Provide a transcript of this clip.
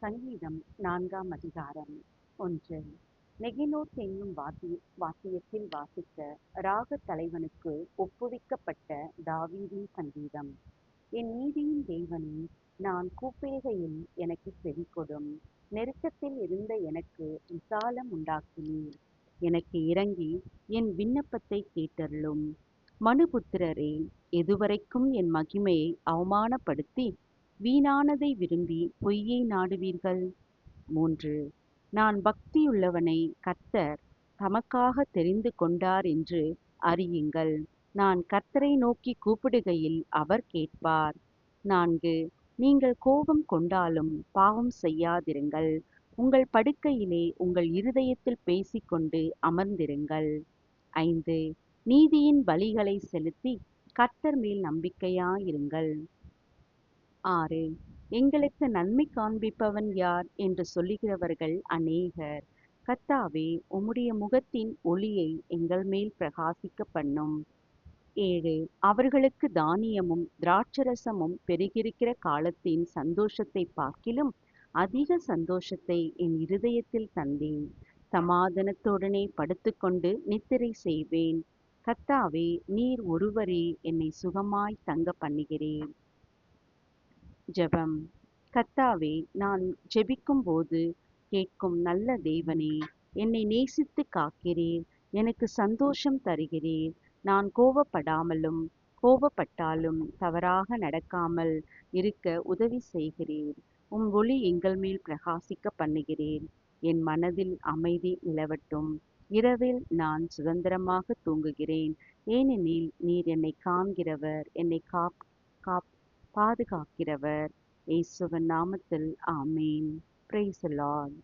சங்கீதம் 4ஆம் அதிகாரம் 1. நெகினோத் என்னும் வாத்தியத்தில் வாசிக்க ராகத் தலைவனுக்கு ஒப்புவிக்கப்பட்ட தாவீதின் சங்கீதம். என் நீதியின் தேவனே, நான் கூப்பிடுகையில் எனக்குச் செவிகொடும். நெருக்கத்தில் இருந்த எனக்கு விசாலம் உண்டாக்கினீர். எனக்கு இரங்கி என் விண்ணப்பத்தைக் கேட்டருளும். மனுபுத்திரரே, எதுவரைக்கும் என் மகிமையை அவமானப்படுத்தி வீணானதை விரும்பி பொய்யை நாடுவீர்கள்? 3. நான் பக்தியுள்ளவனை கர்த்தர் தமக்காக தெரிந்து கொண்டார் என்று அறியுங்கள். நான் கர்த்தரை நோக்கி கூப்பிடுகையில் அவர் கேட்பார். 4. நீங்கள் கோபம் கொண்டாலும் பாவம் செய்யாதிருங்கள். உங்கள் படுக்கையிலே உங்கள் இருதயத்தில் பேசிக்கொண்டு அமர்ந்திருங்கள். 5. நீதியின் பலிகளை செலுத்தி கர்த்தர் மேல் நம்பிக்கையாயிருங்கள். 6. எங்களுக்கு நன்மை காண்பிப்பவன் யார் என்று சொல்லுகிறவர்கள் அநேகர். கர்த்தாவே, உம்முடைய முகத்தின் ஒளியை எங்கள் மேல் பிரகாசிக்க பண்ணும். 7. அவர்களுக்கு தானியமும் திராட்சரசமும் பெருகியிருக்கிற காலத்தின் சந்தோஷத்தைப் பார்க்கிலும் அதிக சந்தோஷத்தை என் இருதயத்தில் தந்தேன். சமாதானத்துடனே படுத்துக்கொண்டு நித்திரை செய்வேன். கர்த்தாவே, நீர் ஒருவரே என்னை சுகமாய் தங்க பண்ணுகிறீர். ஜெபம். கர்த்தாவே, நான் ஜெபிக்கும்போது கேட்கும் நல்ல தேவனே, என்னை நேசித்து காக்கிறீர். எனக்கு சந்தோஷம் தருகிறீர். நான் கோபப்பட்டாலும் தவறாக நடக்காமல் இருக்க உதவி செய்கிறீர். உம் ஒளி எங்கள் மேல் பிரகாசிக்க பண்ணுகிறீர். என் மனதில் அமைதி நிலவட்டும். இரவில் நான் சுதந்திரமாக தூங்குகிறேன். ஏனெனில் நீர் என்னை காண்கிறவர், என்னை பாதுகாக்கிறவர். இயேசுவின் நாமத்தில் ஆமென். Praise the Lord.